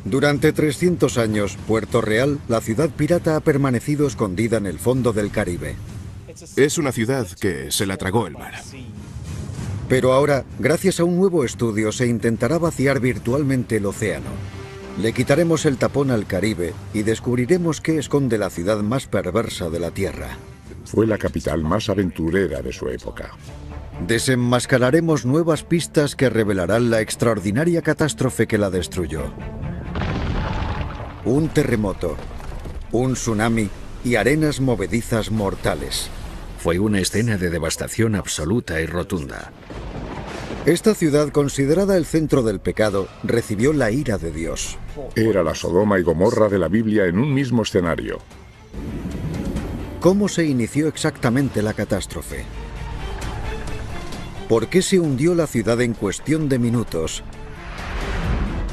Durante 300 años, Puerto Real, la ciudad pirata, ha permanecido escondida en el fondo del Caribe. Es una ciudad que se la tragó el mar. Pero ahora, gracias a un nuevo estudio, se intentará vaciar virtualmente el océano. Le quitaremos el tapón al Caribe y descubriremos qué esconde la ciudad más perversa de la Tierra. Fue la capital más aventurera de su época. Desenmascararemos nuevas pistas que revelarán la extraordinaria catástrofe que la destruyó. Un terremoto, un tsunami y arenas movedizas mortales. Fue una escena de devastación absoluta y rotunda. Esta ciudad, considerada el centro del pecado, recibió la ira de Dios. Era la Sodoma y Gomorra de la Biblia en un mismo escenario. ¿Cómo se inició exactamente la catástrofe? ¿Por qué se hundió la ciudad en cuestión de minutos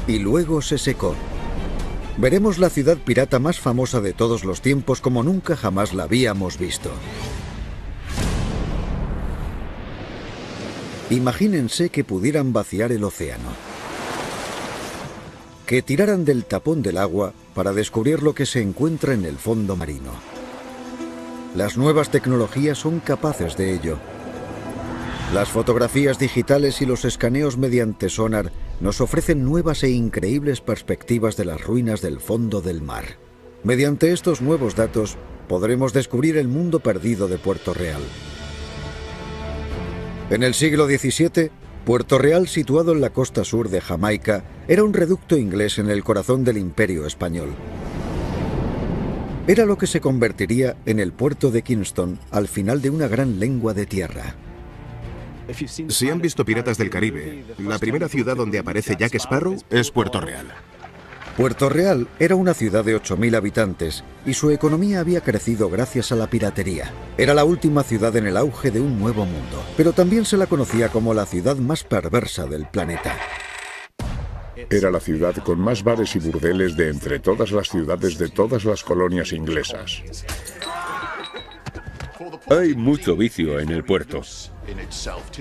y luego se secó? Veremos la ciudad pirata más famosa de todos los tiempos como nunca jamás la habíamos visto. Imagínense que pudieran vaciar el océano, que tiraran del tapón del agua para descubrir lo que se encuentra en el fondo marino. Las nuevas tecnologías son capaces de ello. Las fotografías digitales y los escaneos mediante sonar nos ofrecen nuevas e increíbles perspectivas de las ruinas del fondo del mar. Mediante estos nuevos datos podremos descubrir el mundo perdido de Puerto Real. En el siglo XVII, Puerto Real, situado en la costa sur de Jamaica, era un reducto inglés en el corazón del Imperio español. Era lo que se convertiría en el puerto de Kingston al final de una gran lengua de tierra. Si han visto Piratas del Caribe, la primera ciudad donde aparece Jack Sparrow es Puerto Real. Puerto Real era una ciudad de 8.000 habitantes y su economía había crecido gracias a la piratería. Era la última ciudad en el auge de un nuevo mundo, pero también se la conocía como la ciudad más perversa del planeta. Era la ciudad con más bares y burdeles de entre todas las ciudades de todas las colonias inglesas. Hay mucho vicio en el puerto.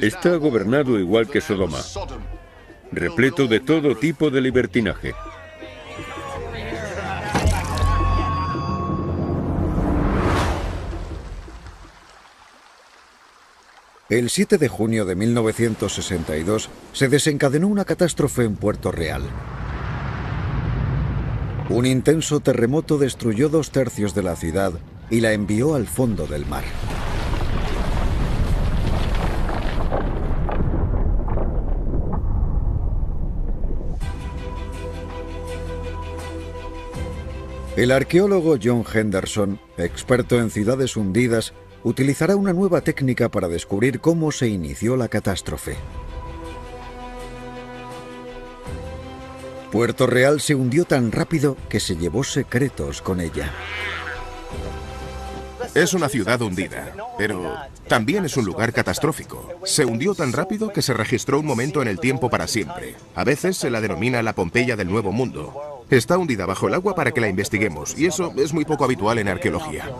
Está gobernado igual que Sodoma, repleto de todo tipo de libertinaje. El 7 de junio de 1962 se desencadenó una catástrofe en Puerto Real. Un intenso terremoto destruyó 2/3 de la ciudad y la envió al fondo del mar. El arqueólogo John Henderson, experto en ciudades hundidas, utilizará una nueva técnica para descubrir cómo se inició la catástrofe. Puerto Real se hundió tan rápido que se llevó secretos con ella. Es una ciudad hundida, pero también es un lugar catastrófico. Se hundió tan rápido que se registró un momento en el tiempo para siempre. A veces se la denomina la Pompeya del Nuevo Mundo. Está hundida bajo el agua para que la investiguemos, y eso es muy poco habitual en arqueología.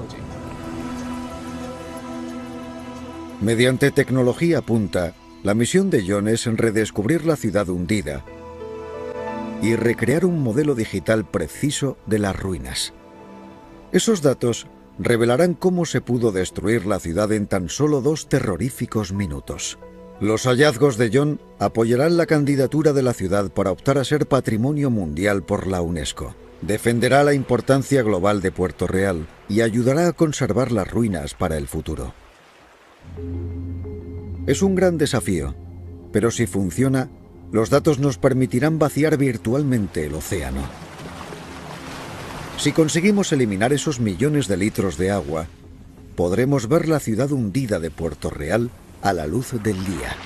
Mediante tecnología punta, la misión de John es redescubrir la ciudad hundida y recrear un modelo digital preciso de las ruinas. Esos datos revelarán cómo se pudo destruir la ciudad en tan solo 2 terroríficos minutos. Los hallazgos de John apoyarán la candidatura de la ciudad para optar a ser Patrimonio Mundial por la UNESCO. Defenderá la importancia global de Puerto Real y ayudará a conservar las ruinas para el futuro. Es un gran desafío, pero si funciona, los datos nos permitirán vaciar virtualmente el océano. Si conseguimos eliminar esos millones de litros de agua, podremos ver la ciudad hundida de Puerto Real a la luz del día.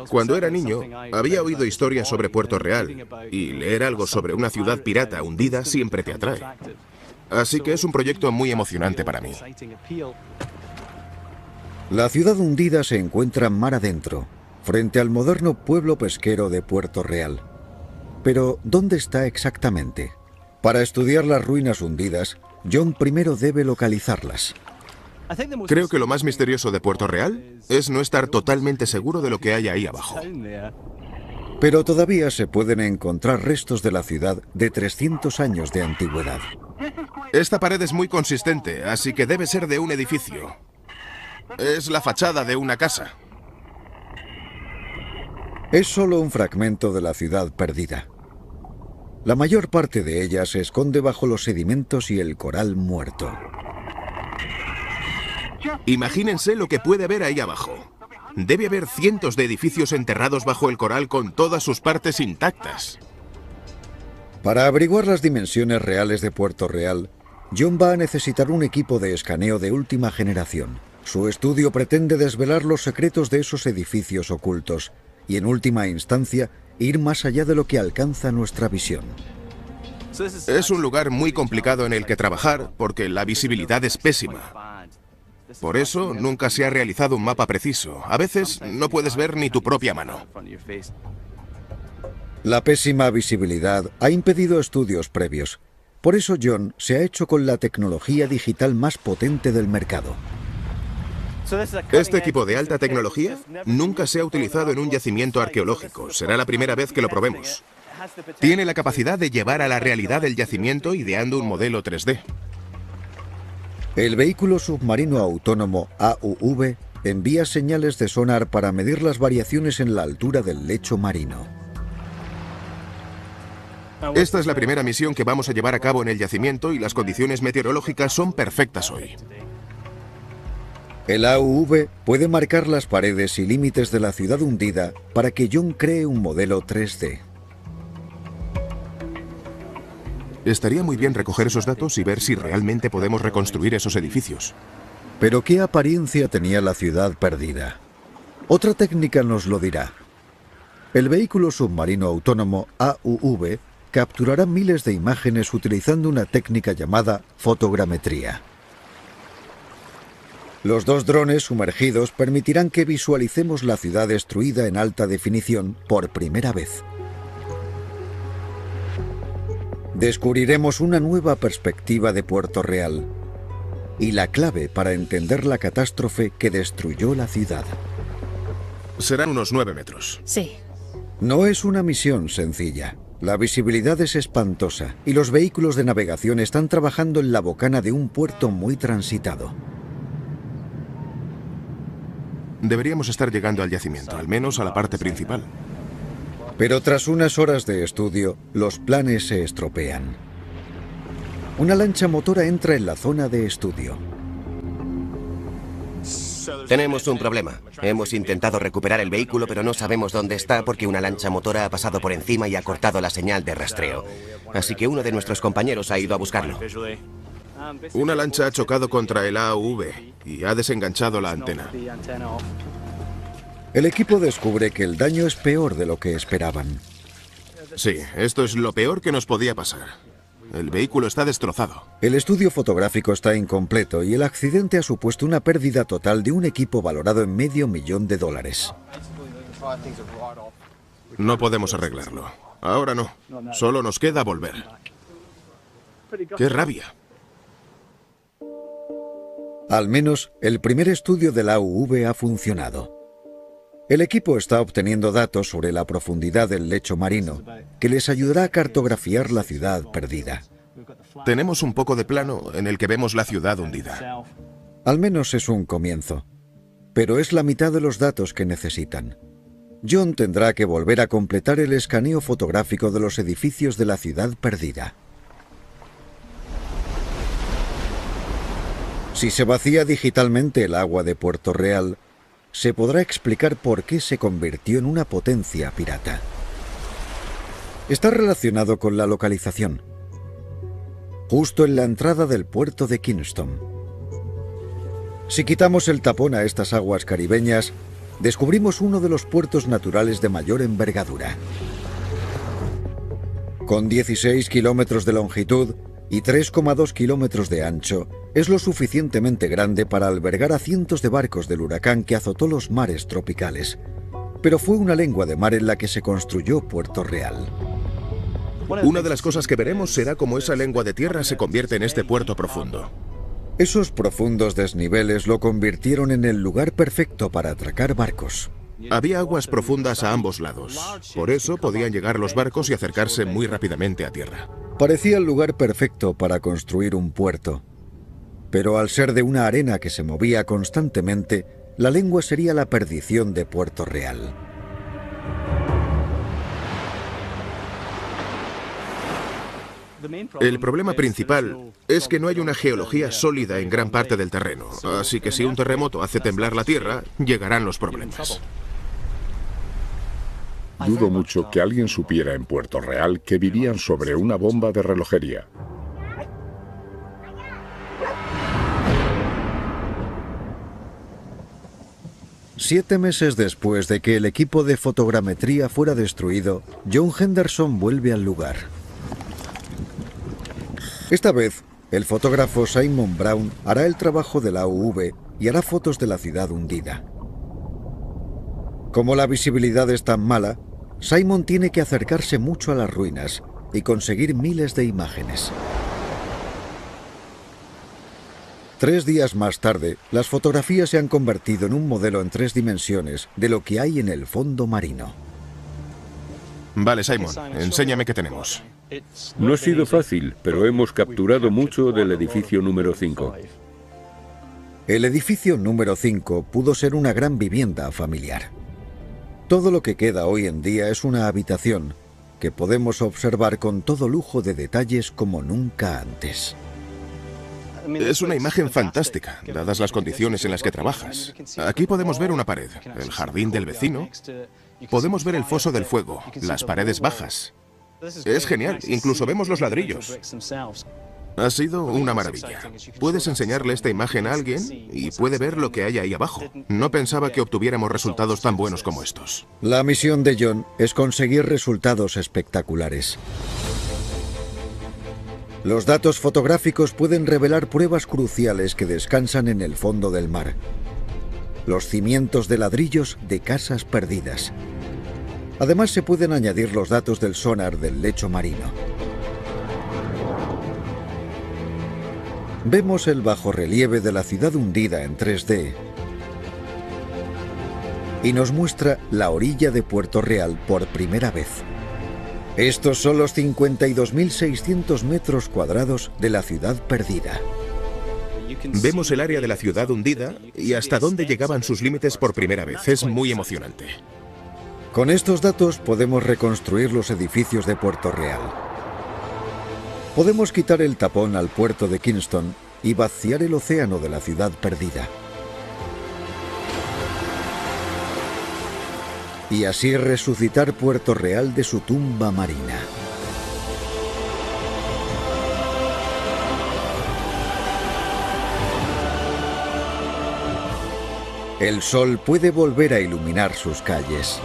Cuando era niño, había oído historias sobre Puerto Real, y leer algo sobre una ciudad pirata hundida siempre te atrae. Así que es un proyecto muy emocionante para mí. La ciudad hundida se encuentra mar adentro, frente al moderno pueblo pesquero de Puerto Real. Pero, ¿dónde está exactamente? Para estudiar las ruinas hundidas, John primero debe localizarlas. Creo que lo más misterioso de Puerto Real es no estar totalmente seguro de lo que hay ahí abajo. Pero todavía se pueden encontrar restos de la ciudad de 300 años de antigüedad. Esta pared es muy consistente, así que debe ser de un edificio. Es la fachada de una casa. Es solo un fragmento de la ciudad perdida. La mayor parte de ella se esconde bajo los sedimentos y el coral muerto. Imagínense lo que puede haber ahí abajo. Debe haber cientos de edificios enterrados bajo el coral con todas sus partes intactas. Para averiguar las dimensiones reales de Puerto Real, John va a necesitar un equipo de escaneo de última generación. Su estudio pretende desvelar los secretos de esos edificios ocultos y, en última instancia, ir más allá de lo que alcanza nuestra visión. Es un lugar muy complicado en el que trabajar porque la visibilidad es pésima. Por eso nunca se ha realizado un mapa preciso. A veces no puedes ver ni tu propia mano. La pésima visibilidad ha impedido estudios previos. Por eso John se ha hecho con la tecnología digital más potente del mercado. Este equipo de alta tecnología nunca se ha utilizado en un yacimiento arqueológico. Será la primera vez que lo probemos. Tiene la capacidad de llevar a la realidad el yacimiento ideando un modelo 3D. El vehículo submarino autónomo AUV envía señales de sonar para medir las variaciones en la altura del lecho marino. Esta es la primera misión que vamos a llevar a cabo en el yacimiento y las condiciones meteorológicas son perfectas hoy. El AUV puede marcar las paredes y límites de la ciudad hundida para que John cree un modelo 3D. Estaría muy bien recoger esos datos y ver si realmente podemos reconstruir esos edificios. Pero ¿qué apariencia tenía la ciudad perdida? Otra técnica nos lo dirá. El vehículo submarino autónomo AUV capturará miles de imágenes utilizando una técnica llamada fotogrametría. Los dos drones sumergidos permitirán que visualicemos la ciudad destruida en alta definición por primera vez. Descubriremos una nueva perspectiva de Puerto Real y la clave para entender la catástrofe que destruyó la ciudad. Serán unos 9 metros. Sí. No es una misión sencilla. La visibilidad es espantosa y los vehículos de navegación están trabajando en la bocana de un puerto muy transitado. Deberíamos estar llegando al yacimiento, al menos a la parte principal. Pero tras unas horas de estudio, los planes se estropean. Una lancha motora entra en la zona de estudio. Tenemos un problema. Hemos intentado recuperar el vehículo, pero no sabemos dónde está porque una lancha motora ha pasado por encima y ha cortado la señal de rastreo. Así que uno de nuestros compañeros ha ido a buscarlo. Una lancha ha chocado contra el AUV y ha desenganchado la antena. El equipo descubre que el daño es peor de lo que esperaban. Sí, esto es lo peor que nos podía pasar. El vehículo está destrozado. El estudio fotográfico está incompleto y el accidente ha supuesto una pérdida total de un equipo valorado en $500,000. No podemos arreglarlo. Ahora no. Solo nos queda volver. ¡Qué rabia! Al menos el primer estudio del AUV ha funcionado. El equipo está obteniendo datos sobre la profundidad del lecho marino, que les ayudará a cartografiar la ciudad perdida. Tenemos un poco de plano en el que vemos la ciudad hundida. Al menos es un comienzo, pero es la mitad de los datos que necesitan. John tendrá que volver a completar el escaneo fotográfico de los edificios de la ciudad perdida. Si se vacía digitalmente el agua de Puerto Real, se podrá explicar por qué se convirtió en una potencia pirata. Está relacionado con la localización, justo en la entrada del puerto de Kingston. Si quitamos el tapón a estas aguas caribeñas, descubrimos uno de los puertos naturales de mayor envergadura. Con 16 kilómetros de longitud y 3,2 kilómetros de ancho, es lo suficientemente grande para albergar a cientos de barcos del huracán que azotó los mares tropicales. Pero fue una lengua de mar en la que se construyó Puerto Real. Una de las cosas que veremos será cómo esa lengua de tierra se convierte en este puerto profundo. Esos profundos desniveles lo convirtieron en el lugar perfecto para atracar barcos. Había aguas profundas a ambos lados. Por eso podían llegar los barcos y acercarse muy rápidamente a tierra. Parecía el lugar perfecto para construir un puerto. Pero al ser de una arena que se movía constantemente, la lengua sería la perdición de Puerto Real. El problema principal es que no hay una geología sólida en gran parte del terreno, así que si un terremoto hace temblar la tierra, llegarán los problemas. Dudo mucho que alguien supiera en Puerto Real que vivían sobre una bomba de relojería. Siete meses después de que el equipo de fotogrametría fuera destruido, John Henderson vuelve al lugar. Esta vez, el fotógrafo Simon Brown hará el trabajo de la UV y hará fotos de la ciudad hundida. Como la visibilidad es tan mala, Simon tiene que acercarse mucho a las ruinas y conseguir miles de imágenes. 3 días más tarde, las fotografías se han convertido en un modelo en 3 dimensiones de lo que hay en el fondo marino. Vale, Simon, enséñame qué tenemos. No ha sido fácil, pero hemos capturado mucho del edificio número 5. El edificio número 5 pudo ser una gran vivienda familiar. Todo lo que queda hoy en día es una habitación que podemos observar con todo lujo de detalles como nunca antes. Es una imagen fantástica, dadas las condiciones en las que trabajas. Aquí podemos ver una pared, el jardín del vecino. Podemos ver el foso del fuego, las paredes bajas. Es genial, incluso vemos los ladrillos. Ha sido una maravilla. Puedes enseñarle esta imagen a alguien y puede ver lo que hay ahí abajo. No pensaba que obtuviéramos resultados tan buenos como estos. La misión de John es conseguir resultados espectaculares. Los datos fotográficos pueden revelar pruebas cruciales que descansan en el fondo del mar. Los cimientos de ladrillos de casas perdidas. Además, se pueden añadir los datos del sonar del lecho marino. Vemos el bajorrelieve de la ciudad hundida en 3D y nos muestra la orilla de Puerto Real por primera vez. Estos son los 52.600 metros cuadrados de la ciudad perdida. Vemos el área de la ciudad hundida y hasta dónde llegaban sus límites por primera vez. Es muy emocionante. Con estos datos podemos reconstruir los edificios de Puerto Real. Podemos quitar el tapón al puerto de Kingston y vaciar el océano de la ciudad perdida. Y así resucitar Puerto Real de su tumba marina. El sol puede volver a iluminar sus calles.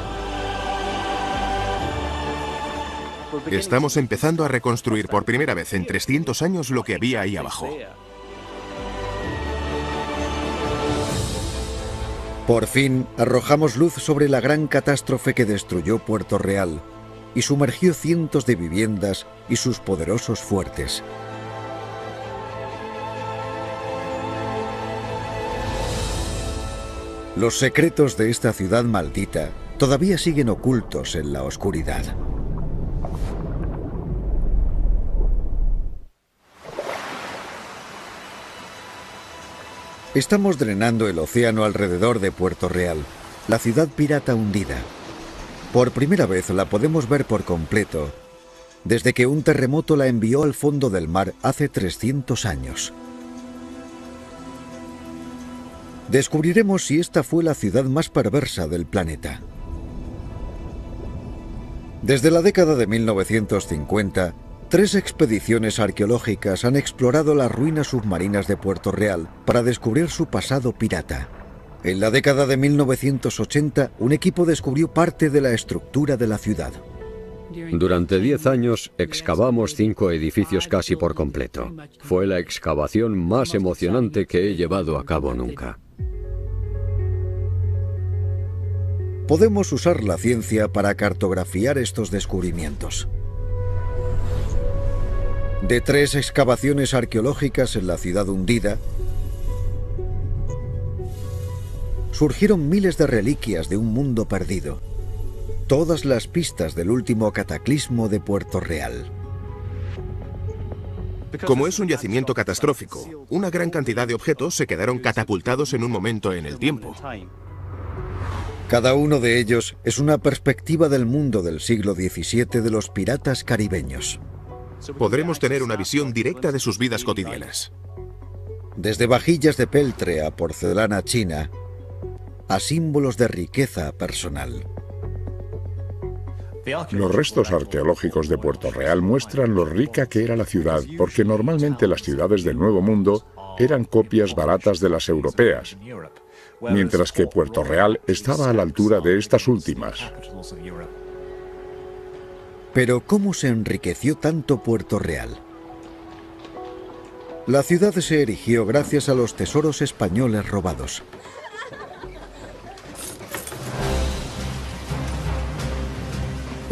Estamos empezando a reconstruir por primera vez en 300 años lo que había ahí abajo. Por fin, arrojamos luz sobre la gran catástrofe que destruyó Puerto Real y sumergió cientos de viviendas y sus poderosos fuertes. Los secretos de esta ciudad maldita todavía siguen ocultos en la oscuridad. Estamos drenando el océano alrededor de Puerto Real, la ciudad pirata hundida. Por primera vez la podemos ver por completo, desde que un terremoto la envió al fondo del mar hace 300 años. Descubriremos si esta fue la ciudad más perversa del planeta. Desde la década de 1950, 3 expediciones arqueológicas han explorado las ruinas submarinas de Puerto Real para descubrir su pasado pirata. En la década de 1980, un equipo descubrió parte de la estructura de la ciudad. Durante 10 años excavamos 5 edificios casi por completo. Fue la excavación más emocionante que he llevado a cabo nunca. Podemos usar la ciencia para cartografiar estos descubrimientos. De 3 excavaciones arqueológicas en la ciudad hundida, surgieron miles de reliquias de un mundo perdido. Todas las pistas del último cataclismo de Puerto Real. Como es un yacimiento catastrófico, una gran cantidad de objetos se quedaron catapultados en un momento en el tiempo. Cada uno de ellos es una perspectiva del mundo del siglo XVII de los piratas caribeños. Podremos tener una visión directa de sus vidas cotidianas. Desde vajillas de peltre a porcelana china, a símbolos de riqueza personal. Los restos arqueológicos de Puerto Real muestran lo rica que era la ciudad, porque normalmente las ciudades del Nuevo Mundo eran copias baratas de las europeas, mientras que Puerto Real estaba a la altura de estas últimas. Pero ¿cómo se enriqueció tanto Puerto Real? La ciudad se erigió gracias a los tesoros españoles robados.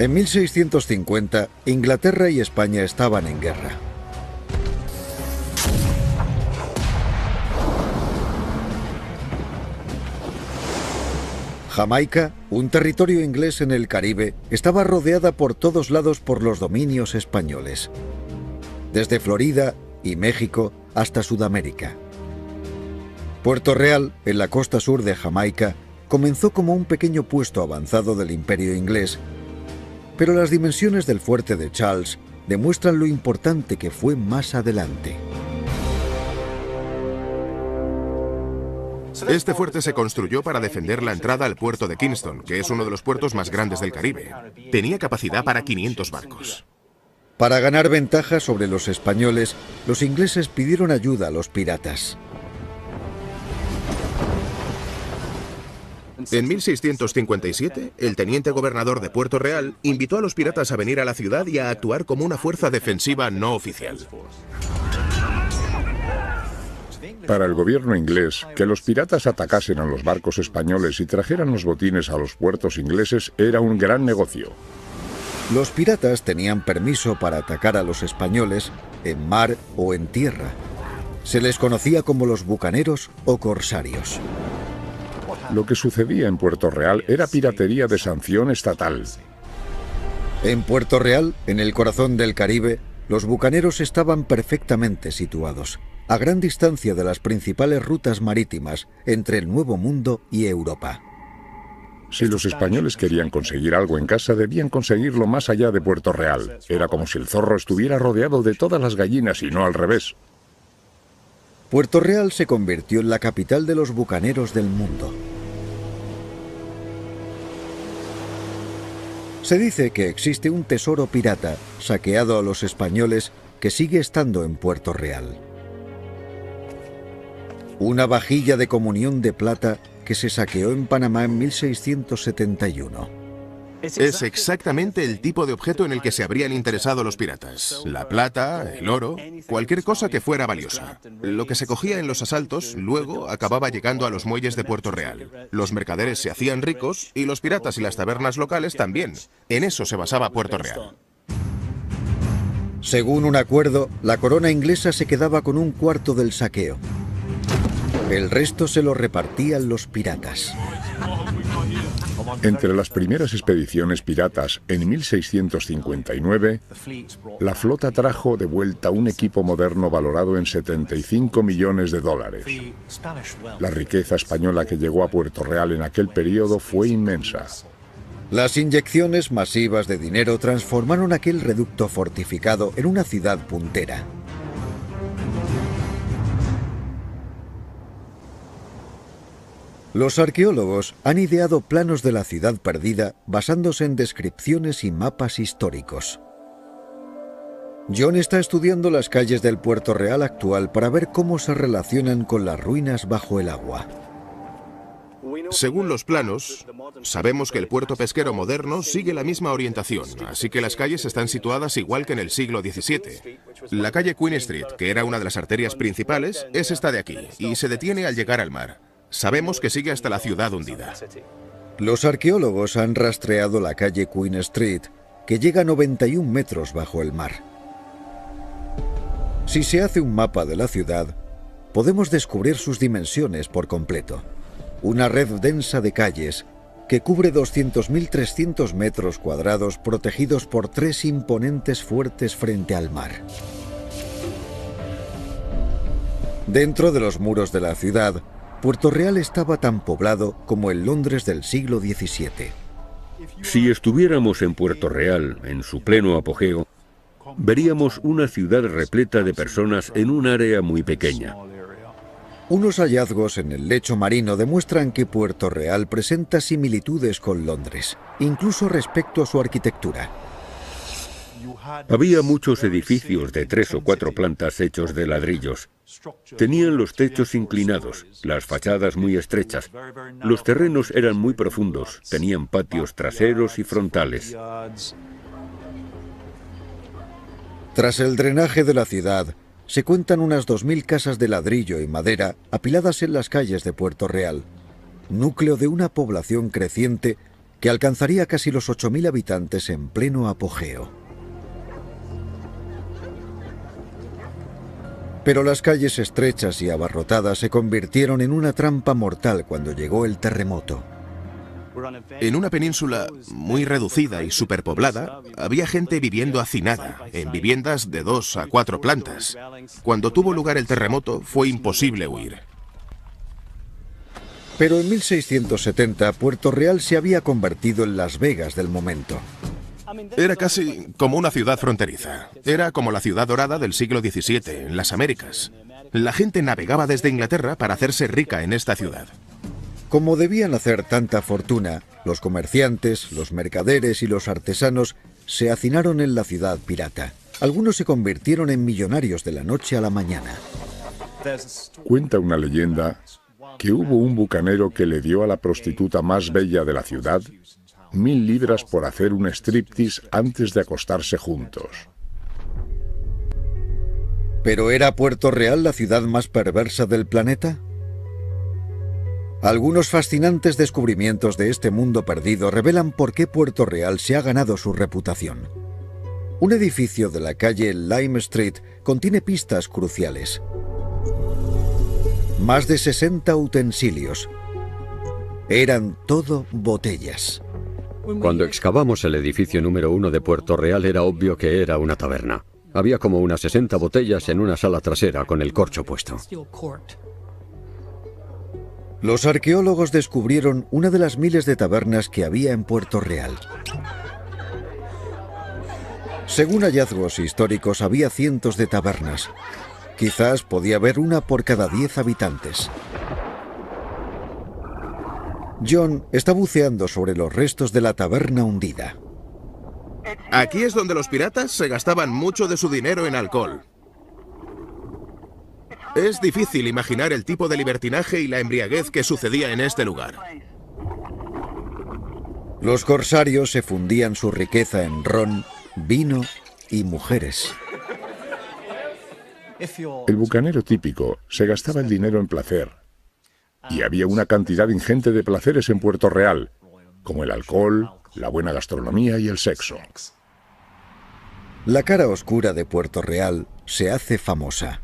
En 1650, Inglaterra y España estaban en guerra. Jamaica, un territorio inglés en el Caribe, estaba rodeada por todos lados por los dominios españoles, desde Florida y México hasta Sudamérica. Puerto Real, en la costa sur de Jamaica, comenzó como un pequeño puesto avanzado del Imperio inglés, pero las dimensiones del fuerte de Charles demuestran lo importante que fue más adelante. Este fuerte se construyó para defender la entrada al puerto de Kingston, que es uno de los puertos más grandes del Caribe. Tenía capacidad para 500 barcos. Para ganar ventaja sobre los españoles, los ingleses pidieron ayuda a los piratas. En 1657, el teniente gobernador de Puerto Real invitó a los piratas a venir a la ciudad y a actuar como una fuerza defensiva no oficial. Para el gobierno inglés, que los piratas atacasen a los barcos españoles y trajeran los botines a los puertos ingleses era un gran negocio. Los piratas tenían permiso para atacar a los españoles en mar o en tierra. Se les conocía como los bucaneros o corsarios. Lo que sucedía en Puerto Real era piratería de sanción estatal. En Puerto Real, en el corazón del Caribe, los bucaneros estaban perfectamente situados, a gran distancia de las principales rutas marítimas entre el Nuevo Mundo y Europa. Si los españoles querían conseguir algo en casa, debían conseguirlo más allá de Puerto Real. Era como si el zorro estuviera rodeado de todas las gallinas y no al revés. Puerto Real se convirtió en la capital de los bucaneros del mundo. Se dice que existe un tesoro pirata saqueado a los españoles que sigue estando en Puerto Real. Una vajilla de comunión de plata que se saqueó en Panamá en 1671. Es exactamente el tipo de objeto en el que se habrían interesado los piratas. La plata, el oro, cualquier cosa que fuera valiosa. Lo que se cogía en los asaltos luego acababa llegando a los muelles de Puerto Real. Los mercaderes se hacían ricos y los piratas y las tabernas locales también. En eso se basaba Puerto Real. Según un acuerdo, la corona inglesa se quedaba con un cuarto del saqueo. El resto se lo repartían los piratas. Entre las primeras expediciones piratas en 1659, la flota trajo de vuelta un equipo moderno valorado en 75 millones de dólares. La riqueza española que llegó a Puerto Real en aquel periodo fue inmensa. Las inyecciones masivas de dinero transformaron aquel reducto fortificado en una ciudad puntera. Los arqueólogos han ideado planos de la ciudad perdida basándose en descripciones y mapas históricos. John está estudiando las calles del Puerto Real actual para ver cómo se relacionan con las ruinas bajo el agua. Según los planos, sabemos que el puerto pesquero moderno sigue la misma orientación, así que las calles están situadas igual que en el siglo XVII. La calle Queen Street, que era una de las arterias principales, es esta de aquí, y se detiene al llegar al mar. Sabemos que sigue hasta la ciudad hundida. Los arqueólogos han rastreado la calle Queen Street, que llega a 91 metros bajo el mar. Si se hace un mapa de la ciudad, podemos descubrir sus dimensiones por completo. una red densa de calles que cubre 200.300 metros cuadrados protegidos por 3 imponentes fuertes frente al mar. Dentro de los muros de la ciudad, Puerto Real estaba tan poblado como el Londres del siglo XVII. Si estuviéramos en Puerto Real, en su pleno apogeo, veríamos una ciudad repleta de personas en un área muy pequeña. Unos hallazgos en el lecho marino demuestran que Puerto Real presenta similitudes con Londres, incluso respecto a su arquitectura. Había muchos edificios de 3 o 4 plantas hechos de ladrillos. Tenían los techos inclinados, las fachadas muy estrechas. Los terrenos eran muy profundos, tenían patios traseros y frontales. Tras el drenaje de la ciudad, se cuentan unas 2.000 casas de ladrillo y madera apiladas en las calles de Puerto Real, núcleo de una población creciente que alcanzaría casi los 8.000 habitantes en pleno apogeo. Pero las calles estrechas y abarrotadas se convirtieron en una trampa mortal cuando llegó el terremoto. En una península muy reducida y superpoblada, había gente viviendo hacinada, en viviendas de 2 a 4 plantas. Cuando tuvo lugar el terremoto, fue imposible huir. Pero en 1670, Puerto Real se había convertido en Las Vegas del momento. Era casi como una ciudad fronteriza. Era como la ciudad dorada del siglo XVII, en las Américas. La gente navegaba desde Inglaterra para hacerse rica en esta ciudad. Como debían hacer tanta fortuna, los comerciantes, los mercaderes y los artesanos se hacinaron en la ciudad pirata. Algunos se convirtieron en millonarios de la noche a la mañana. Cuenta una leyenda que hubo un bucanero que le dio a la prostituta más bella de la ciudad 1.000 libras por hacer un striptease antes de acostarse juntos. ¿Pero era Puerto Real la ciudad más perversa del planeta? Algunos fascinantes descubrimientos de este mundo perdido revelan por qué Puerto Real se ha ganado su reputación. Un edificio de la calle Lime Street contiene pistas cruciales. Más de 60 utensilios. Eran todo botellas. Cuando excavamos el edificio número 1 de Puerto Real era obvio que era una taberna. Había como unas 60 botellas en una sala trasera con el corcho puesto. Los arqueólogos descubrieron una de las miles de tabernas que había en Puerto Real. Según hallazgos históricos, había cientos de tabernas. Quizás podía haber una por cada 10 habitantes. John está buceando sobre los restos de la taberna hundida. Aquí es donde los piratas se gastaban mucho de su dinero en alcohol. Es difícil imaginar el tipo de libertinaje y la embriaguez que sucedía en este lugar. Los corsarios se fundían su riqueza en ron, vino y mujeres. El bucanero típico se gastaba el dinero en placer. Y había una cantidad ingente de placeres en Puerto Real, como el alcohol, la buena gastronomía y el sexo. La cara oscura de Puerto Real se hace famosa.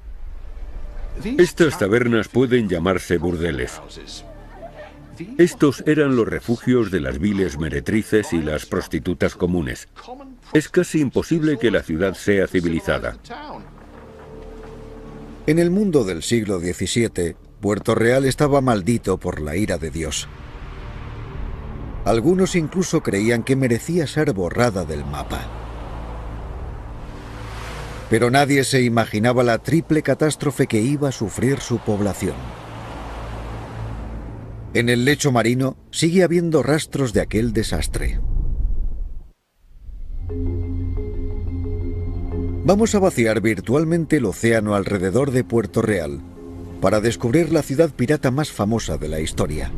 Estas tabernas pueden llamarse burdeles. Estos eran los refugios de las viles meretrices y las prostitutas comunes. Es casi imposible que la ciudad sea civilizada. En el mundo del siglo XVII, Puerto Real estaba maldito por la ira de Dios. Algunos incluso creían que merecía ser borrada del mapa. Pero nadie se imaginaba la triple catástrofe que iba a sufrir su población. En el lecho marino sigue habiendo rastros de aquel desastre. Vamos a vaciar virtualmente el océano alrededor de Puerto Real para descubrir la ciudad pirata más famosa de la historia.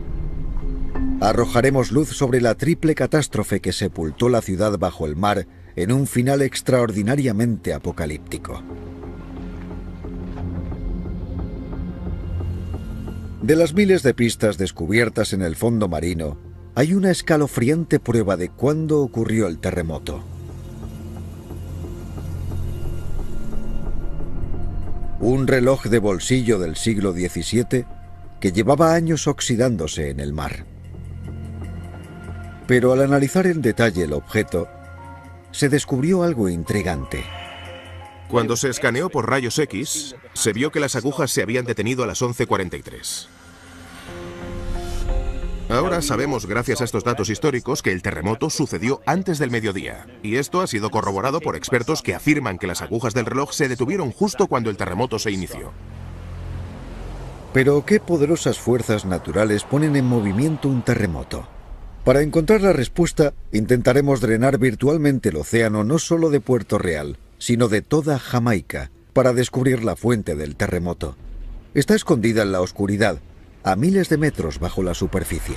Arrojaremos luz sobre la triple catástrofe que sepultó la ciudad bajo el mar en un final extraordinariamente apocalíptico. De las miles de pistas descubiertas en el fondo marino, hay una escalofriante prueba de cuándo ocurrió el terremoto. Un reloj de bolsillo del siglo XVII que llevaba años oxidándose en el mar. Pero al analizar en detalle el objeto, se descubrió algo intrigante. Cuando se escaneó por rayos X, se vio que las agujas se habían detenido a las 11:43. Ahora sabemos, gracias a estos datos históricos, que el terremoto sucedió antes del mediodía. Y esto ha sido corroborado por expertos que afirman que las agujas del reloj se detuvieron justo cuando el terremoto se inició. Pero ¿qué poderosas fuerzas naturales ponen en movimiento un terremoto? Para encontrar la respuesta, intentaremos drenar virtualmente el océano no solo de Puerto Real, sino de toda Jamaica, para descubrir la fuente del terremoto. Está escondida en la oscuridad, a miles de metros bajo la superficie.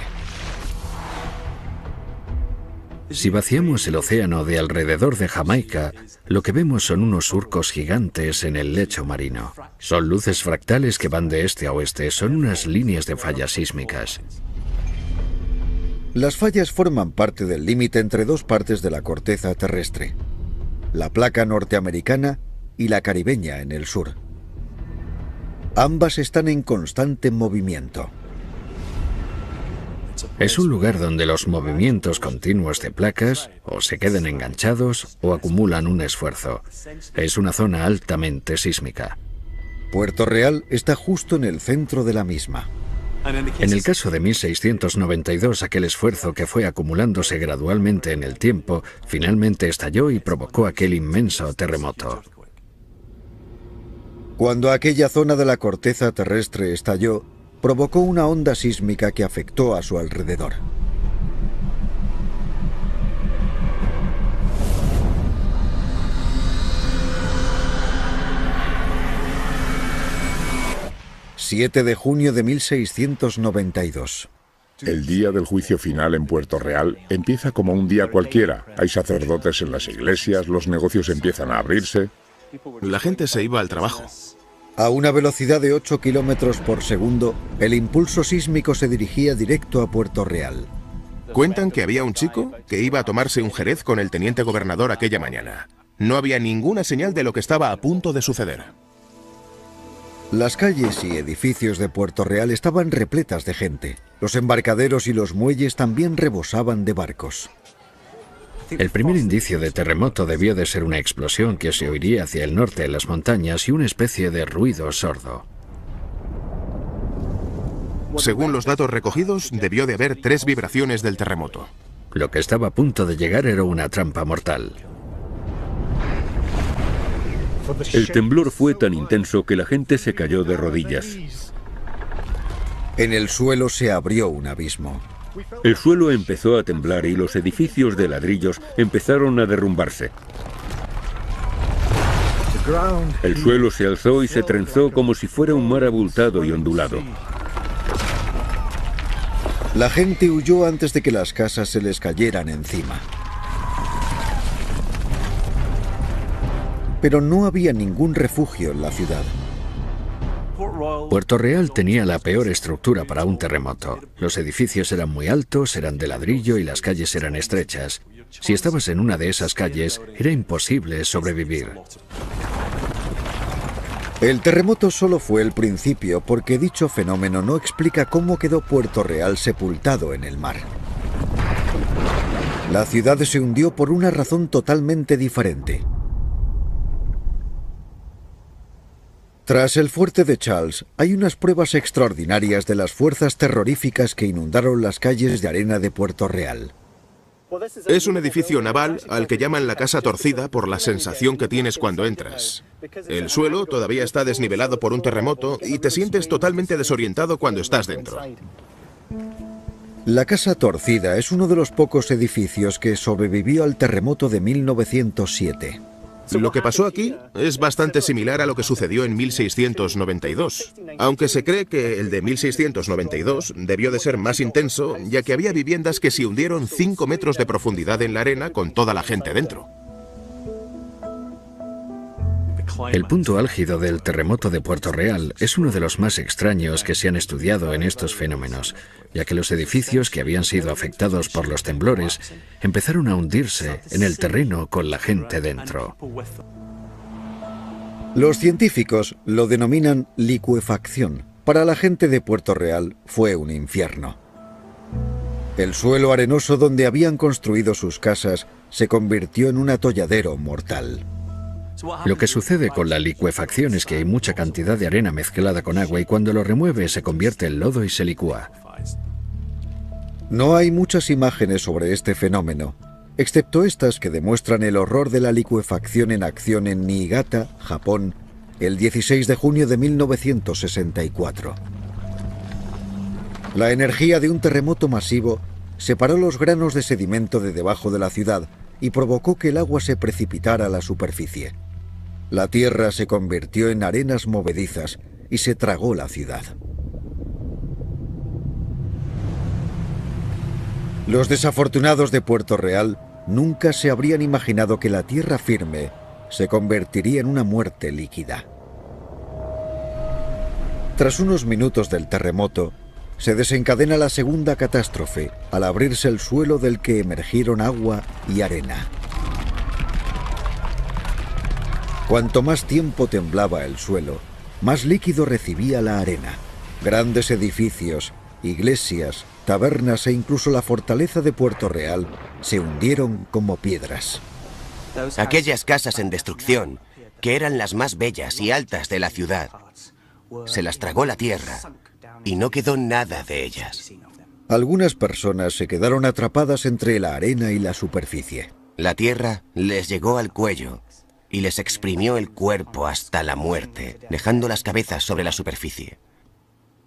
Si vaciamos el océano de alrededor de Jamaica, lo que vemos son unos surcos gigantes en el lecho marino. Son luces fractales que van de este a oeste, son unas líneas de fallas sísmicas. Las fallas forman parte del límite entre dos partes de la corteza terrestre, la placa norteamericana y la caribeña en el sur. Ambas están en constante movimiento. Es un lugar donde los movimientos continuos de placas o se quedan enganchados o acumulan un esfuerzo. Es una zona altamente sísmica. Puerto Real está justo en el centro de la misma. En el caso de 1692, aquel esfuerzo que fue acumulándose gradualmente en el tiempo, finalmente estalló y provocó aquel inmenso terremoto. Cuando aquella zona de la corteza terrestre estalló, provocó una onda sísmica que afectó a su alrededor. ...7 de junio de 1692. El día del juicio final en Puerto Real empieza como un día cualquiera. Hay sacerdotes en las iglesias, los negocios empiezan a abrirse. La gente se iba al trabajo. A una velocidad de 8 kilómetros por segundo, el impulso sísmico se dirigía directo a Puerto Real. Cuentan que había un chico que iba a tomarse un jerez con el teniente gobernador aquella mañana. No había ninguna señal de lo que estaba a punto de suceder. Las calles y edificios de Puerto Real estaban repletas de gente. Los embarcaderos y los muelles también rebosaban de barcos. El primer indicio de terremoto debió de ser una explosión que se oiría hacia el norte en las montañas y una especie de ruido sordo. Según los datos recogidos, debió de haber 3 vibraciones del terremoto. Lo que estaba a punto de llegar era una trampa mortal. El temblor fue tan intenso que la gente se cayó de rodillas. En el suelo se abrió un abismo. El suelo empezó a temblar y los edificios de ladrillos empezaron a derrumbarse. El suelo se alzó y se trenzó como si fuera un mar abultado y ondulado. La gente huyó antes de que las casas se les cayeran encima. Pero no había ningún refugio en la ciudad. Puerto Real tenía la peor estructura para un terremoto. Los edificios eran muy altos, eran de ladrillo y las calles eran estrechas. Si estabas en una de esas calles, era imposible sobrevivir. El terremoto solo fue el principio porque dicho fenómeno no explica cómo quedó Puerto Real sepultado en el mar. La ciudad se hundió por una razón totalmente diferente. Tras el fuerte de Charles, hay unas pruebas extraordinarias de las fuerzas terroríficas que inundaron las calles de arena de Puerto Real. Es un edificio naval al que llaman la casa torcida por la sensación que tienes cuando entras. El suelo todavía está desnivelado por un terremoto y te sientes totalmente desorientado cuando estás dentro. La Casa Torcida es uno de los pocos edificios que sobrevivió al terremoto de 1907. Lo que pasó aquí es bastante similar a lo que sucedió en 1692, aunque se cree que el de 1692 debió de ser más intenso, ya que había viviendas que se hundieron 5 metros de profundidad en la arena con toda la gente dentro. El punto álgido del terremoto de Puerto Real es uno de los más extraños que se han estudiado en estos fenómenos, ya que los edificios que habían sido afectados por los temblores empezaron a hundirse en el terreno con la gente dentro. Los científicos lo denominan licuefacción. Para la gente de Puerto Real fue un infierno. El suelo arenoso donde habían construido sus casas se convirtió en un atolladero mortal. Lo que sucede con la licuefacción es que hay mucha cantidad de arena mezclada con agua y cuando lo remueve se convierte en lodo y se licúa. No hay muchas imágenes sobre este fenómeno, excepto estas que demuestran el horror de la licuefacción en acción en Niigata, Japón, el 16 de junio de 1964. La energía de un terremoto masivo separó los granos de sedimento de debajo de la ciudad y provocó que el agua se precipitara a la superficie. La tierra se convirtió en arenas movedizas y se tragó la ciudad. Los desafortunados de Puerto Real nunca se habrían imaginado que la tierra firme se convertiría en una muerte líquida. Tras unos minutos del terremoto, se desencadena la segunda catástrofe al abrirse el suelo del que emergieron agua y arena. Cuanto más tiempo temblaba el suelo, más líquido recibía la arena. Grandes edificios, iglesias, tabernas e incluso la fortaleza de Puerto Real se hundieron como piedras. Aquellas casas en destrucción, que eran las más bellas y altas de la ciudad, se las tragó la tierra y no quedó nada de ellas. Algunas personas se quedaron atrapadas entre la arena y la superficie. La tierra les llegó al cuello y les exprimió el cuerpo hasta la muerte, dejando las cabezas sobre la superficie,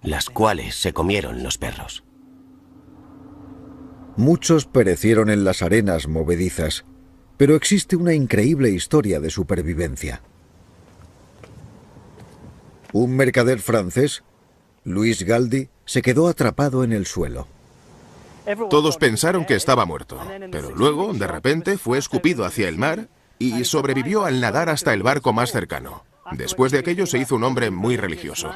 las cuales se comieron los perros. Muchos perecieron en las arenas movedizas, pero existe una increíble historia de supervivencia. Un mercader francés, Louis Galdi, se quedó atrapado en el suelo. Todos pensaron que estaba muerto, pero luego, de repente, fue escupido hacia el mar y sobrevivió al nadar hasta el barco más cercano. Después de aquello se hizo un hombre muy religioso.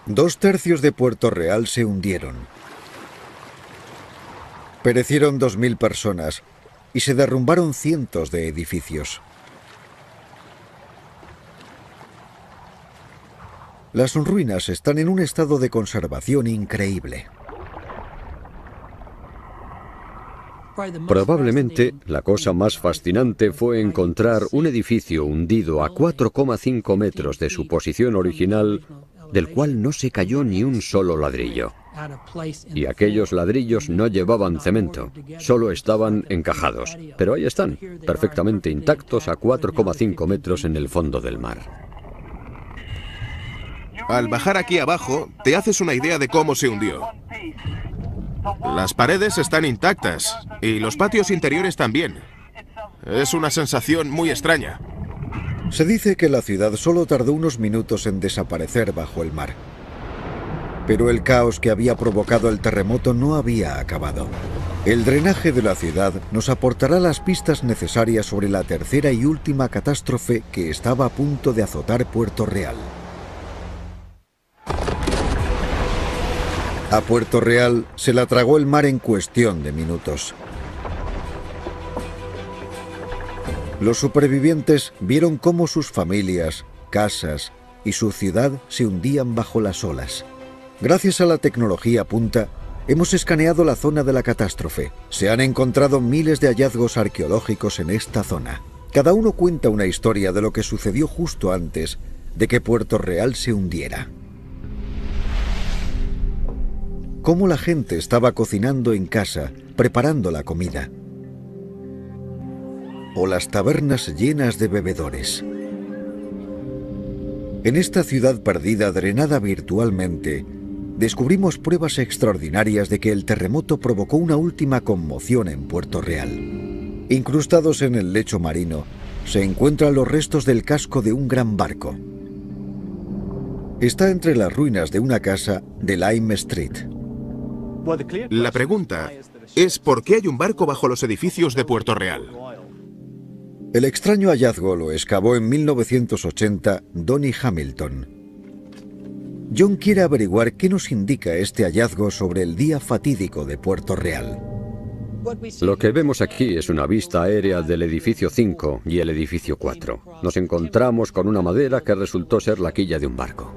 2/3 de Puerto Real se hundieron. Perecieron 2000 personas y se derrumbaron cientos de edificios. Las ruinas están en un estado de conservación increíble. Probablemente la cosa más fascinante fue encontrar un edificio hundido a 4,5 metros de su posición original, del cual no se cayó ni un solo ladrillo. Y aquellos ladrillos no llevaban cemento, solo estaban encajados. Pero ahí están, perfectamente intactos a 4,5 metros en el fondo del mar. Al bajar aquí abajo, te haces una idea de cómo se hundió. Las paredes están intactas y los patios interiores también. Es una sensación muy extraña. Se dice que la ciudad solo tardó unos minutos en desaparecer bajo el mar. Pero el caos que había provocado el terremoto no había acabado. El drenaje de la ciudad nos aportará las pistas necesarias sobre la tercera y última catástrofe que estaba a punto de azotar Puerto Real. A Puerto Real se la tragó el mar en cuestión de minutos. Los supervivientes vieron cómo sus familias, casas y su ciudad se hundían bajo las olas. Gracias a la tecnología punta, hemos escaneado la zona de la catástrofe. Se han encontrado miles de hallazgos arqueológicos en esta zona. Cada uno cuenta una historia de lo que sucedió justo antes de que Puerto Real se hundiera. Cómo la gente estaba cocinando en casa, preparando la comida. O las tabernas llenas de bebedores. En esta ciudad perdida, drenada virtualmente, descubrimos pruebas extraordinarias de que el terremoto provocó una última conmoción en Puerto Real. Incrustados en el lecho marino, se encuentran los restos del casco de un gran barco. Está entre las ruinas de una casa de Lime Street. La pregunta es ¿por qué hay un barco bajo los edificios de Puerto Real? El extraño hallazgo lo excavó en 1980 Donnie Hamilton. John quiere averiguar qué nos indica este hallazgo sobre el día fatídico de Puerto Real. Lo que vemos aquí es una vista aérea del edificio 5 y el edificio 4. Nos encontramos con una madera que resultó ser la quilla de un barco.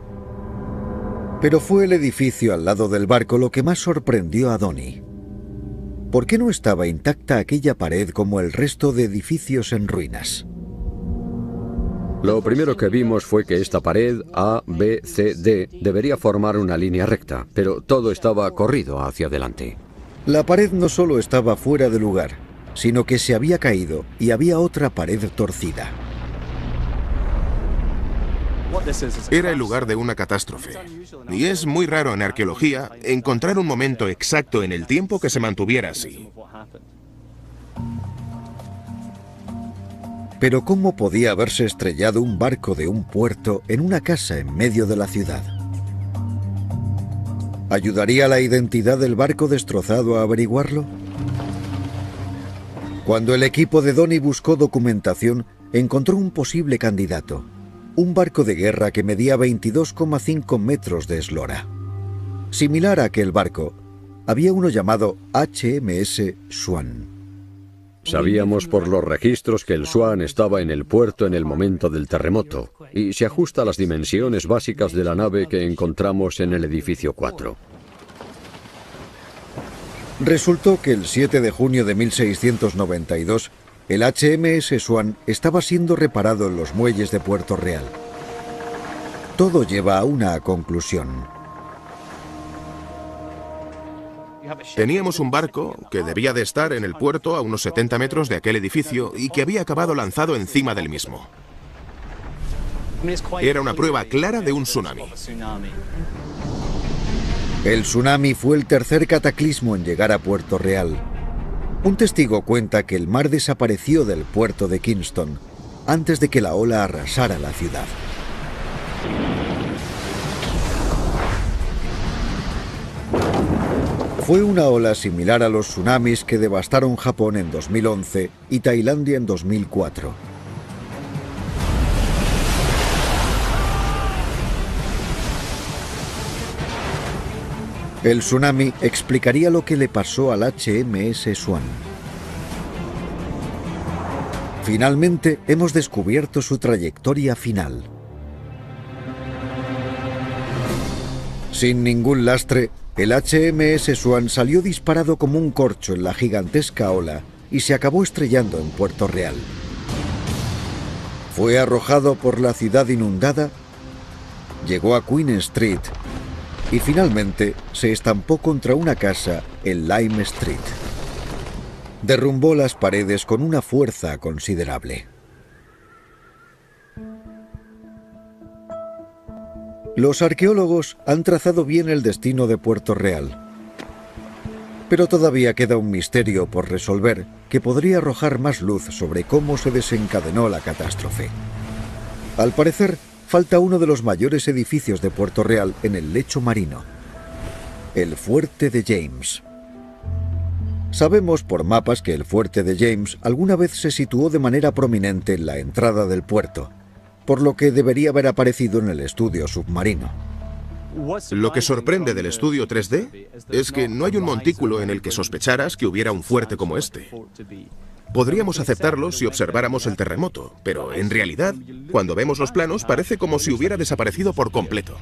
Pero fue el edificio al lado del barco lo que más sorprendió a Donnie. ¿Por qué no estaba intacta aquella pared como el resto de edificios en ruinas? Lo primero que vimos fue que esta pared A, B, C, D debería formar una línea recta, pero todo estaba corrido hacia adelante. La pared no solo estaba fuera de lugar, sino que se había caído y había otra pared torcida. Era el lugar de una catástrofe. Y es muy raro en arqueología encontrar un momento exacto en el tiempo que se mantuviera así. Pero ¿cómo podía haberse estrellado un barco de un puerto en una casa en medio de la ciudad? ¿Ayudaría la identidad del barco destrozado a averiguarlo? Cuando el equipo de Donnie buscó documentación, encontró un posible candidato. Un barco de guerra que medía 22,5 metros de eslora. Similar a aquel barco, había uno llamado HMS Swan. Sabíamos por los registros que el Swan estaba en el puerto en el momento del terremoto y se ajusta a las dimensiones básicas de la nave que encontramos en el edificio 4. Resultó que el 7 de junio de 1692, el HMS Swan estaba siendo reparado en los muelles de Puerto Real. Todo lleva a una conclusión. Teníamos un barco que debía de estar en el puerto a unos 70 metros de aquel edificio y que había acabado lanzado encima del mismo. Era una prueba clara de un tsunami. El tsunami fue el tercer cataclismo en llegar a Puerto Real. Un testigo cuenta que el mar desapareció del puerto de Kingston antes de que la ola arrasara la ciudad. Fue una ola similar a los tsunamis que devastaron Japón en 2011 y Tailandia en 2004. El tsunami explicaría lo que le pasó al HMS Swan. Finalmente, hemos descubierto su trayectoria final. Sin ningún lastre, el HMS Swan salió disparado como un corcho en la gigantesca ola y se acabó estrellando en Puerto Real. Fue arrojado por la ciudad inundada, llegó a Queen Street y finalmente se estampó contra una casa en Lime Street. Derrumbó las paredes con una fuerza considerable. Los arqueólogos han trazado bien el destino de Puerto Real, pero todavía queda un misterio por resolver que podría arrojar más luz sobre cómo se desencadenó la catástrofe. Al parecer, falta uno de los mayores edificios de Puerto Real en el lecho marino, el Fuerte de James. Sabemos por mapas que el Fuerte de James alguna vez se situó de manera prominente en la entrada del puerto, por lo que debería haber aparecido en el estudio submarino. Lo que sorprende del estudio 3D es que no hay un montículo en el que sospecharas que hubiera un fuerte como este. Podríamos aceptarlo si observáramos el terremoto, pero en realidad, cuando vemos los planos, parece como si hubiera desaparecido por completo.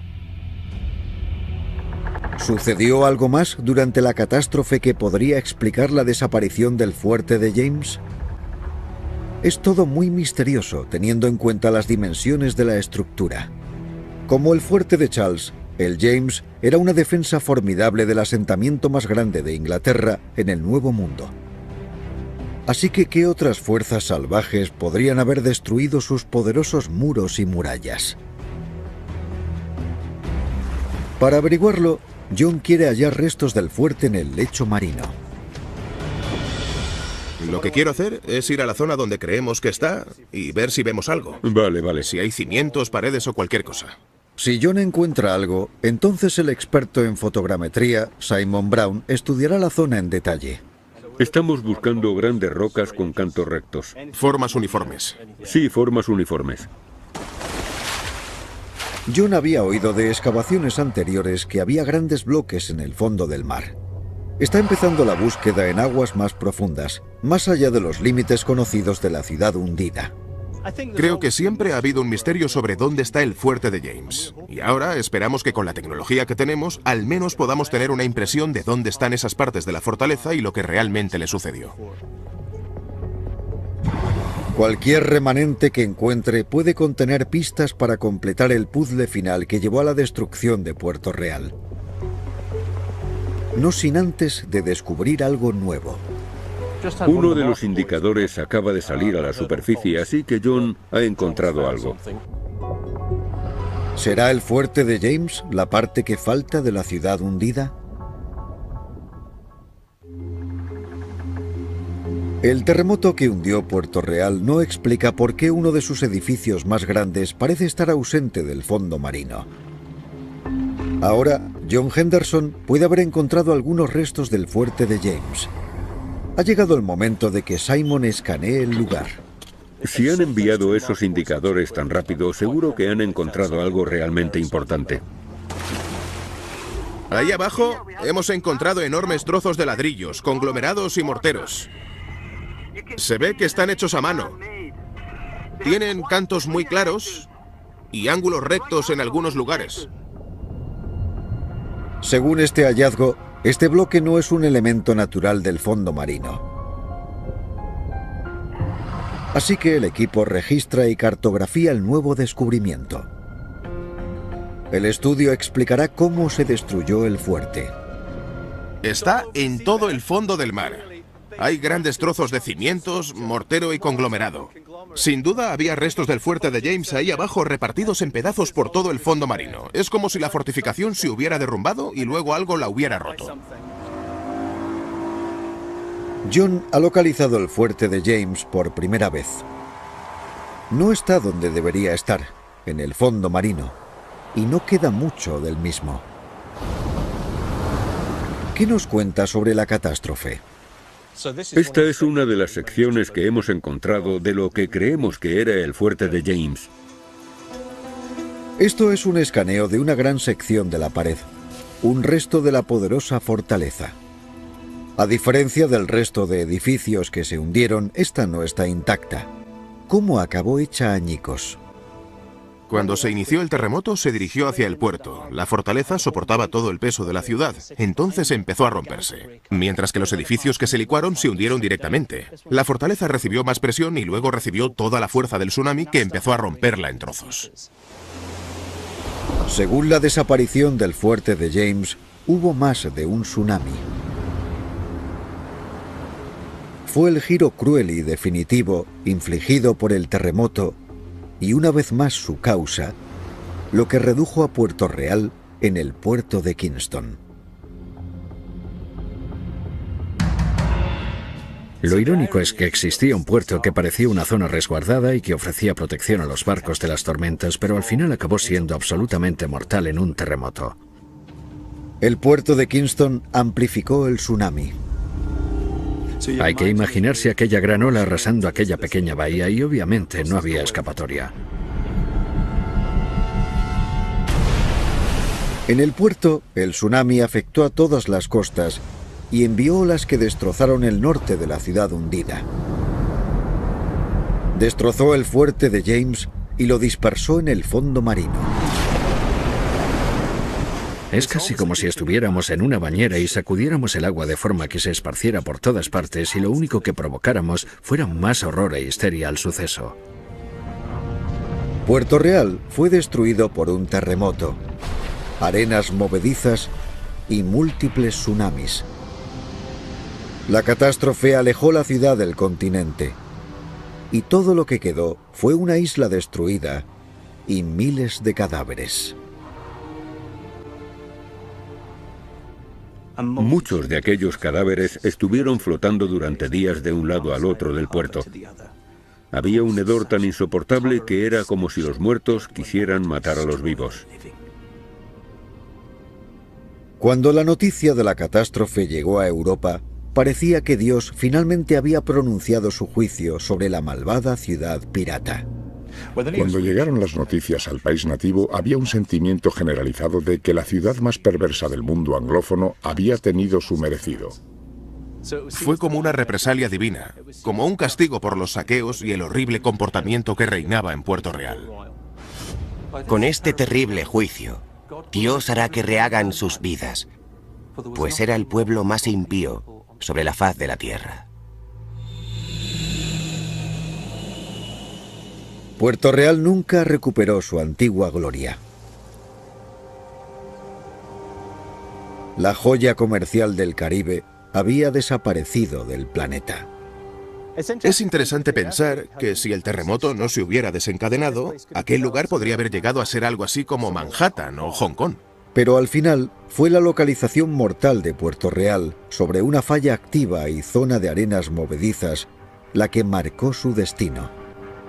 ¿Sucedió algo más durante la catástrofe que podría explicar la desaparición del Fuerte de James? Es todo muy misterioso teniendo en cuenta las dimensiones de la estructura. Como el Fuerte de Charles, el James era una defensa formidable del asentamiento más grande de Inglaterra en el Nuevo Mundo. Así que, ¿qué otras fuerzas salvajes podrían haber destruido sus poderosos muros y murallas? Para averiguarlo, John quiere hallar restos del fuerte en el lecho marino. Lo que quiero hacer es ir a la zona donde creemos que está y ver si vemos algo. Vale. Si hay cimientos, paredes o cualquier cosa. Si John encuentra algo, entonces el experto en fotogrametría, Simon Brown, estudiará la zona en detalle. Estamos buscando grandes rocas con cantos rectos. Formas uniformes. Sí, formas uniformes. John había oído de excavaciones anteriores que había grandes bloques en el fondo del mar. Está empezando la búsqueda en aguas más profundas, más allá de los límites conocidos de la ciudad hundida. Creo que siempre ha habido un misterio sobre dónde está el fuerte de James. Y ahora esperamos que con la tecnología que tenemos, al menos podamos tener una impresión de dónde están esas partes de la fortaleza y lo que realmente le sucedió. Cualquier remanente que encuentre puede contener pistas para completar el puzzle final que llevó a la destrucción de Puerto Real. No sin antes de descubrir algo nuevo. Uno de los indicadores acaba de salir a la superficie, así que John ha encontrado algo. ¿Será el fuerte de James la parte que falta de la ciudad hundida? El terremoto que hundió Puerto Real no explica por qué uno de sus edificios más grandes parece estar ausente del fondo marino. Ahora, John Henderson puede haber encontrado algunos restos del fuerte de James. Ha llegado el momento de que Simon escanee el lugar. Si han enviado esos indicadores tan rápido, seguro que han encontrado algo realmente importante. Ahí abajo hemos encontrado enormes trozos de ladrillos, conglomerados y morteros. Se ve que están hechos a mano. Tienen cantos muy claros y ángulos rectos en algunos lugares. Según este hallazgo, este bloque no es un elemento natural del fondo marino. Así que el equipo registra y cartografía el nuevo descubrimiento. El estudio explicará cómo se destruyó el fuerte. Está en todo el fondo del mar. Hay grandes trozos de cimientos, mortero y conglomerado. Sin duda había restos del fuerte de James ahí abajo repartidos en pedazos por todo el fondo marino. Es como si la fortificación se hubiera derrumbado y luego algo la hubiera roto. John ha localizado el fuerte de James por primera vez. No está donde debería estar, en el fondo marino, y no queda mucho del mismo. ¿Qué nos cuenta sobre la catástrofe? Esta es una de las secciones que hemos encontrado de lo que creemos que era el fuerte de James. Esto es un escaneo de una gran sección de la pared, un resto de la poderosa fortaleza. A diferencia del resto de edificios que se hundieron, esta no está intacta. ¿Cómo acabó hecha añicos? Cuando se inició el terremoto, se dirigió hacia el puerto. La fortaleza soportaba todo el peso de la ciudad. Entonces empezó a romperse. Mientras que los edificios que se licuaron se hundieron directamente. La fortaleza recibió más presión y luego recibió toda la fuerza del tsunami que empezó a romperla en trozos. Según la desaparición del fuerte de James, hubo más de un tsunami. Fue el giro cruel y definitivo infligido por el terremoto y una vez más su causa, lo que redujo a Puerto Real en el puerto de Kingston. Lo irónico es que existía un puerto que parecía una zona resguardada y que ofrecía protección a los barcos de las tormentas, pero al final acabó siendo absolutamente mortal en un terremoto. El puerto de Kingston amplificó el tsunami. Hay que imaginarse aquella gran ola arrasando aquella pequeña bahía y obviamente no había escapatoria. En el puerto, el tsunami afectó a todas las costas y envió olas que destrozaron el norte de la ciudad hundida. Destrozó el fuerte de James y lo dispersó en el fondo marino. Es casi como si estuviéramos en una bañera y sacudiéramos el agua de forma que se esparciera por todas partes y lo único que provocáramos fuera más horror e histeria al suceso. Puerto Real fue destruido por un terremoto, arenas movedizas y múltiples tsunamis. La catástrofe alejó la ciudad del continente y todo lo que quedó fue una isla destruida y miles de cadáveres. Muchos de aquellos cadáveres estuvieron flotando durante días de un lado al otro del puerto. Había un hedor tan insoportable que era como si los muertos quisieran matar a los vivos. Cuando la noticia de la catástrofe llegó a Europa, parecía que Dios finalmente había pronunciado su juicio sobre la malvada ciudad pirata. Cuando llegaron las noticias al país nativo, había un sentimiento generalizado de que la ciudad más perversa del mundo anglófono había tenido su merecido. Fue como una represalia divina, como un castigo por los saqueos y el horrible comportamiento que reinaba en Puerto Real. Con este terrible juicio, Dios hará que rehagan sus vidas, pues era el pueblo más impío sobre la faz de la tierra. Puerto Real nunca recuperó su antigua gloria. La joya comercial del Caribe había desaparecido del planeta. Es interesante pensar que si el terremoto no se hubiera desencadenado, aquel lugar podría haber llegado a ser algo así como Manhattan o Hong Kong. Pero al final fue la localización mortal de Puerto Real sobre una falla activa y zona de arenas movedizas la que marcó su destino.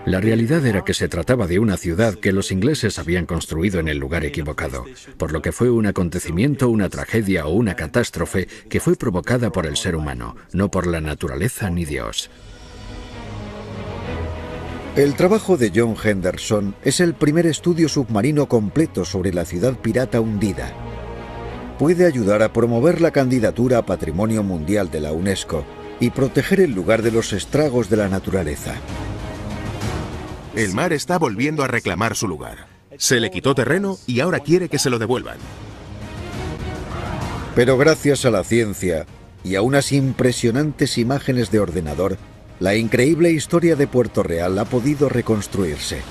La realidad era que se trataba de una ciudad que los ingleses habían construido en el lugar equivocado, por lo que fue un acontecimiento, una tragedia o una catástrofe que fue provocada por el ser humano, no por la naturaleza ni Dios. El trabajo de John Henderson es el primer estudio submarino completo sobre la ciudad pirata hundida. Puede ayudar a promover la candidatura a Patrimonio Mundial de la UNESCO y proteger el lugar de los estragos de la naturaleza. El mar está volviendo a reclamar su lugar. Se le quitó terreno y ahora quiere que se lo devuelvan. Pero gracias a la ciencia y a unas impresionantes imágenes de ordenador, la increíble historia de Puerto Real ha podido reconstruirse.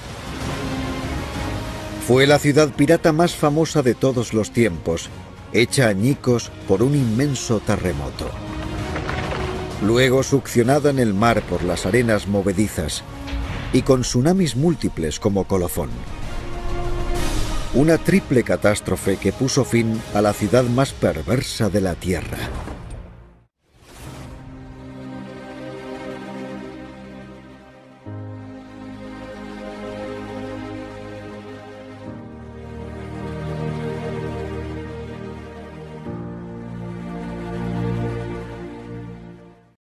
Fue la ciudad pirata más famosa de todos los tiempos, hecha añicos por un inmenso terremoto. Luego succionada en el mar por las arenas movedizas, y con tsunamis múltiples como colofón. Una triple catástrofe que puso fin a la ciudad más perversa de la Tierra.